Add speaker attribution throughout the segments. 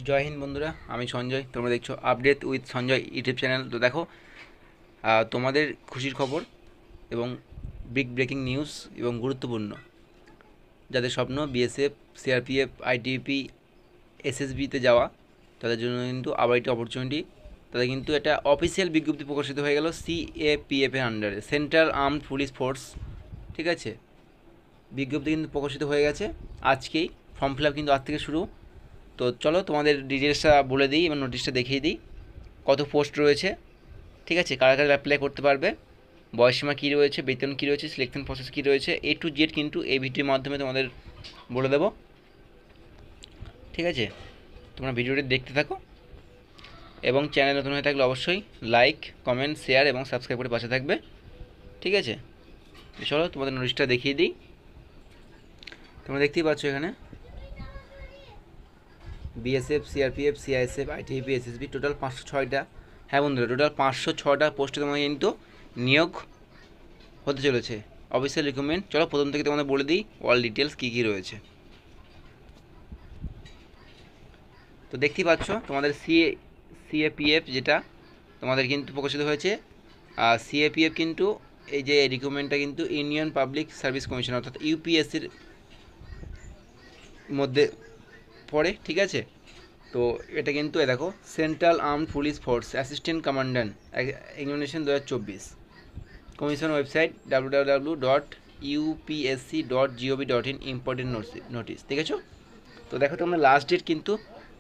Speaker 1: জয় হিন্দ বন্ধুরা, আমি সঞ্জয়। তোমরা দেখছো update with Sanjay YouTube channel. তো দেখো, তোমাদের খুশির খবর এবং বিগ ব্রেকিং নিউজ এবং গুরুত্বপূর্ণ যাদের স্বপ্ন বিএসএফ, সিআরপিএফ, আইটিবিপি, এসএসবিতে যাওয়া, তাদের জন্য কিন্তু আবার একটি অপরচুনিটি। তাদের কিন্তু একটা অফিসিয়াল বিজ্ঞপ্তি প্রকাশিত হয়ে গেল সিএপিএফ এর আন্ডারে, সেন্ট্রাল আর্মড পুলিশ ফোর্স। ঠিক আছে, বিজ্ঞপ্তি কিন্তু প্রকাশিত হয়ে গেছে আজকেই। ফর্ম ফিল আপ কিন্তু আজ থেকে শুরু। তো চলো তোমাদের ডিটেলসটা বলে দিই এবং নোটিশটা দেখিয়ে দিই। কত পোস্ট রয়েছে, ঠিক আছে, কারা কারা অ্যাপ্লাই করতে পারবে, বয়সীমা কী রয়েছে, বেতন কী রয়েছে, সিলেকশন প্রসেস কী রয়েছে, এ টু জেড কিন্তু এই ভিডিওর মাধ্যমে তোমাদের বলে দেবো। ঠিক আছে, তোমরা ভিডিওটি দেখতে থাকো এবং চ্যানেল নতুন হয়ে থাকলে অবশ্যই লাইক, কমেন্ট, শেয়ার এবং সাবস্ক্রাইব করে পাশে থাকবে। ঠিক আছে, চলো তোমাদের নোটিশটা দেখিয়ে দিই। তোমরা দেখতেই পাচ্ছ এখানে BSF, CRPF, CISF, ITBP, SSB, total 506টা। হ্যাঁ বন্ধুরা, টোটাল 506টা পোস্টে তোমাদের কিন্তু নিয়োগ হতে চলেছে। Official recruitment. চলো প্রথম থেকে তোমাদের বলে দিই অল ডিটেলস কী কী রয়েছে। তো দেখতেই পাচ্ছ তোমাদের সিএপিএফ যেটা তোমাদের কিন্তু প্রকাশিত হয়েছে। আর সিএপিএফ কিন্তু এই যে রিক্রুটমেন্টটা কিন্তু ইউনিয়ন পাবলিক সার্ভিস কমিশন অর্থাৎ ইউপিএসসির মধ্যে পড়ে। ঠিক আছে, তো এটা কিন্তু দেখো central armed police force assistant commandant examination 2024, commission website www.upsc.gov.in, important notice. ঠিক আছে, তো দেখো তোমরা লাস্ট ডেট কিন্তু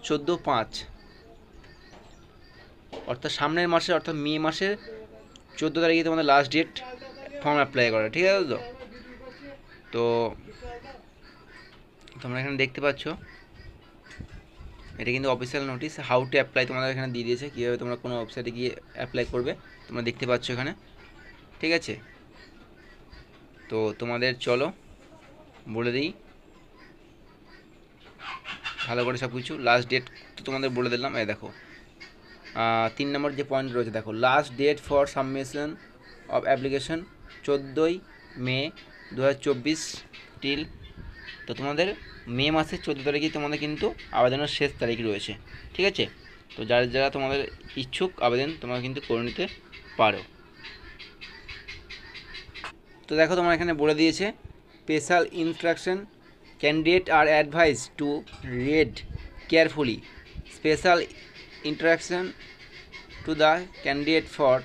Speaker 1: 14/5, অর্থাৎ সামনের মাসে, অর্থাৎ মে মাসের 14 তারিখে তোমাদের লাস্ট ডেট ফর্ম অ্যাপ্লাই করা। ঠিক আছে, তো তো তোমরা এখানে দেখতে পাচ্ছ এটা কিন্তু official notice. How to apply তোমাদের এখানে দিয়ে দিয়েছে, কীভাবে তোমরা কোনো ওয়েবসাইটে গিয়ে অ্যাপ্লাই করবে তোমরা দেখতে পাচ্ছ এখানে। ঠিক আছে, তো তোমাদের চলো বলে দিই ভালো করে সব কিছু। লাস্ট ডেট তো তোমাদের বলে দিলাম। এই দেখো 3 নম্বর যে পয়েন্ট রয়েছে, দেখো last date for submission of application 14ই মে 2024 টিল। তো তোমাদের মে মাসের 14 তারিখে তোমাদের কিন্তু আবেদনের শেষ তারিখ রয়েছে। ঠিক আছে, তো যারা যারা তোমাদের ইচ্ছুক আবেদন তোমরা কিন্তু করে নিতে পারো। তো দেখো তোমার এখানে বলে দিয়েছে special instruction, candidate are advice to read carefully special interaction to the candidate for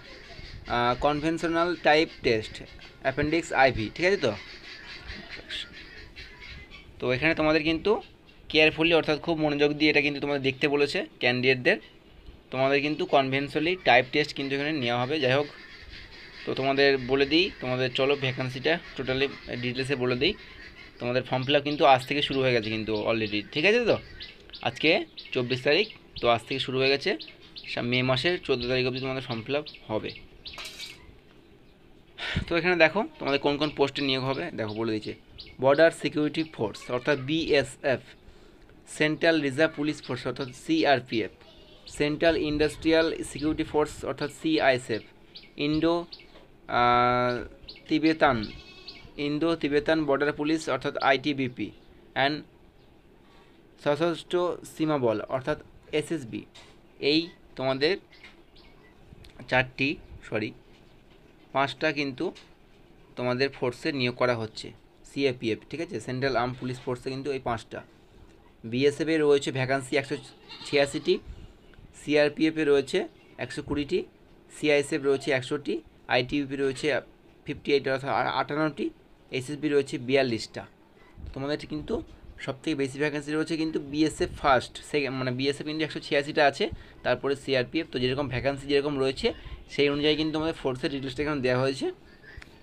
Speaker 1: conventional type test appendix IV. ঠিক আছে, তো এখানে তোমাদের কিন্তু কেয়ারফুলি অর্থাৎ খুব মনোযোগ দিয়ে এটা কিন্তু তোমাদের দেখতে বলেছে ক্যান্ডিডেটদের। তোমাদের কিন্তু কনভেনশনালি টাইপ টেস্ট কিন্তু এখানে নেওয়া হবে। যাই হোক, তো তোমাদের বলে দিই, তোমাদের চলো ভ্যাকান্সিটা টোটালি ডিটেলসে বলে দিই। তোমাদের ফর্ম ফিল আপ কিন্তু আজ থেকে শুরু হয়ে গেছে কিন্তু অলরেডি। ঠিক আছে, তো আজকে 24 তারিখ, তো আজ থেকে শুরু হয়ে গেছে। মে মাসের 14 তারিখ অবধি তোমাদের ফর্ম ফিল আপ হবে। তো এখানে দেখো তোমাদের কোন কোন পোস্টে নিয়োগ হবে, দেখো বলে দিচ্ছে। বর্ডার সিকিউরিটি ফোর্স অর্থাৎ BSF, central reserve police force অর্থাৎ CRPF, central industrial security force অর্থাৎ CISF, Indo Tibetan Indo Tibetan border police অর্থাৎ আইটিবিপি, অ্যান্ড সশস্ত্র সীমা বল অর্থাৎ এসএসবি। এই তোমাদের পাঁচটা কিন্তু তোমাদের ফোর্সে নিয়োগ করা হচ্ছে সিএপিএফ। ঠিক আছে, সেন্ট্রাল আর্ম পুলিশ ফোর্সে কিন্তু এই 5টা। বিএসএফে রয়েছে ভ্যাকান্সি 186টি, সিআরপিএফে রয়েছে 120টি, সিআইএসএফ রয়েছে 100টি, আইটিবিপি রয়েছে 58 অর্থাৎ 58টি, এসএসবি রয়েছে 42টা। তোমাদের কিন্তু সবথেকে বেশি ভ্যাকেন্সি রয়েছে কিন্তু বিএসএফ ফার্স্ট, মানে বিএসএফ কিন্তু 186টা আছে, তারপরে সিআরপিএফ। তো যেরকম ভ্যাকান্সি যেরকম রয়েছে সেই অনুযায়ী কিন্তু আমাদের ফোর্সের ডিটেলসটা এখানে দেওয়া হয়েছে।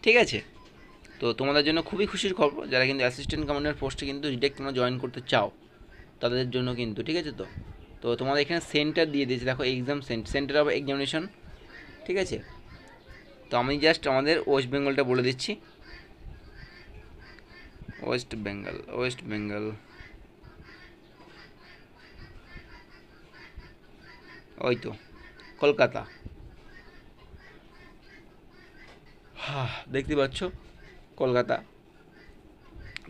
Speaker 1: ঠিক আছে, তো তোমাদের জন্য খুবই খুশির খবর, যারা কিন্তু অ্যাসিস্ট্যান্ট কমান্ডার পোস্টে কিন্তু ডিরেক্ট তোমরা জয়েন করতে চাও তাদের জন্য কিন্তু। ঠিক আছে, তো তো তোমাদের এখানে সেন্টার দিয়ে দিয়েছে, দেখো এক্সাম সেন্টার অফ এক্সামিনেশন। ঠিক আছে, তো আমি জাস্ট আমাদের ওয়েস্ট বেঙ্গলটা বলে দিচ্ছি। ওয়েস্ট বেঙ্গল ওই তো কলকাতা। দেখতে পাচ্ছ কলকাতা।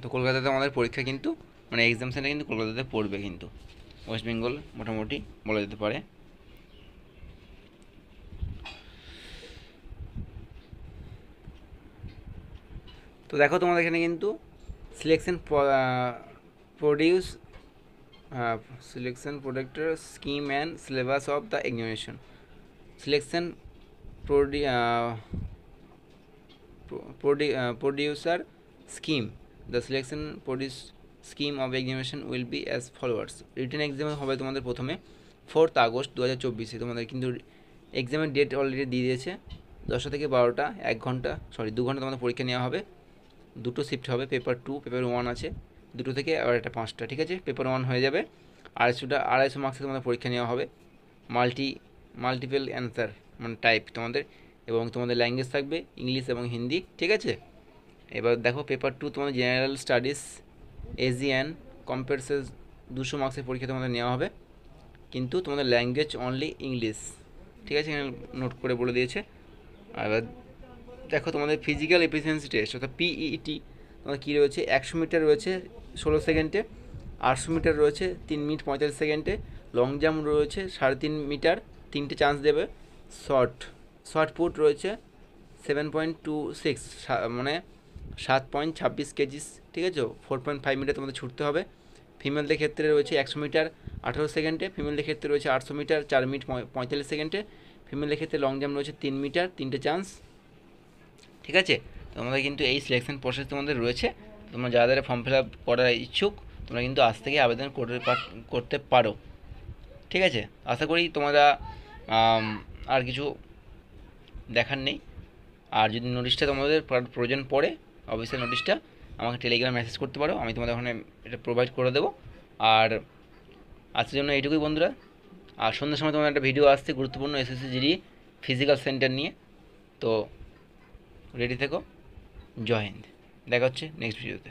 Speaker 1: তো কলকাতাতে আমাদের পরীক্ষা কিন্তু, মানে এক্সাম সেন্টার কিন্তু কলকাতাতে পড়বে কিন্তু। ওয়েস্ট বেঙ্গল মোটামুটি বলা যেতে পারে। তো দেখো তোমাদের এখানে কিন্তু সিলেকশন প্রডিউস সিলেকশন প্রোডাক্টের scheme and syllabus of the examination selection producer scheme. The selection produce scheme of examination will be as follows. Written exam হবে তোমাদের প্রথমে 4 আগস্ট 2024 তোমাদের কিন্তু এক্সামের ডেট অলরেডি দিয়ে দিয়েছে। 10টা থেকে 12টা 2 ঘন্টা তোমাদের পরীক্ষা নেওয়া হবে। দুটো শিফট হবে, পেপার 2 পেপার 1 আছে, দুটো থেকে আবার একটা 5টা, ঠিক আছে। পেপার 1 হয়ে যাবে, 250 মার্কসে তোমাদের পরীক্ষা নেওয়া হবে। মাল্টিপল অ্যান্সার মানে টাইপ তোমাদের, এবং তোমাদের ল্যাঙ্গুয়েজ থাকবে ইংলিশ এবং হিন্দি, ঠিক আছে। এবার দেখো পেপার 2 তোমাদের জেনারেল স্টাডিজ এজিয়ান কম্পারেন্সেস 200 মার্কসের পরীক্ষা তোমাদের নেওয়া হবে, কিন্তু তোমাদের ল্যাঙ্গুয়েজ অনলি ইংলিশ, ঠিক আছে, এখানে নোট করে বলে দিয়েছে। আর এবার দেখো তোমাদের ফিজিক্যাল এফিসিয়েন্সি টেস্ট অর্থাৎ পিইটি তোমাদের কী রয়েছে, 100 মিটার রয়েছে 16 সেকেন্ডে, 800 মিটার রয়েছে 3 মিনিট 45 সেকেন্ডে, লং জাম্প রয়েছে 3.5 মিটার 3টে চান্স দেবে, শর্ট পুট রয়েছে 7.26 মানে 7.26 কেজিস, ঠিক আছে। 4.5 মিটার তোমাদের ছুটতে হবে। ফিমেলদের ক্ষেত্রে রয়েছে 100 মিটার 18 সেকেন্ডে, ফিমেলদের ক্ষেত্রে রয়েছে 800 মিটার 4 মিনিট 45 সেকেন্ডে, ফিমেলদের ক্ষেত্রে লং জাম্প রয়েছে 3 মিটার 3টে চান্স, ঠিক আছে। তোমাদের কিন্তু এই সিলেকশন প্রসেস তোমাদের রয়েছে। তোমরা যারা যারা ফর্ম ফিল আপ করার ইচ্ছুক তোমরা কিন্তু আজ থেকে আবেদন করতে পারো, ঠিক আছে। আশা করি তোমরা আর কিছু দেখার নেই। আর যদি নোটিশটা তোমাদের প্রয়োজন পড়ে অবশ্যই নোটিশটা আমাকে টেলিগ্রামে মেসেজ করতে পারো, আমি তোমাদের ওখানে এটা প্রোভাইড করে দেবো। আর আজকের জন্য এইটুকুই বন্ধুরা। আর সন্ধ্যার সময় তোমাদের একটা ভিডিও আসছে গুরুত্বপূর্ণ এসএসসি জিডি ফিজিক্যাল সেন্টার নিয়ে, তো রেডি থেকো। জয় হিন্দ, দেখা হচ্ছে নেক্সট ভিডিওতে।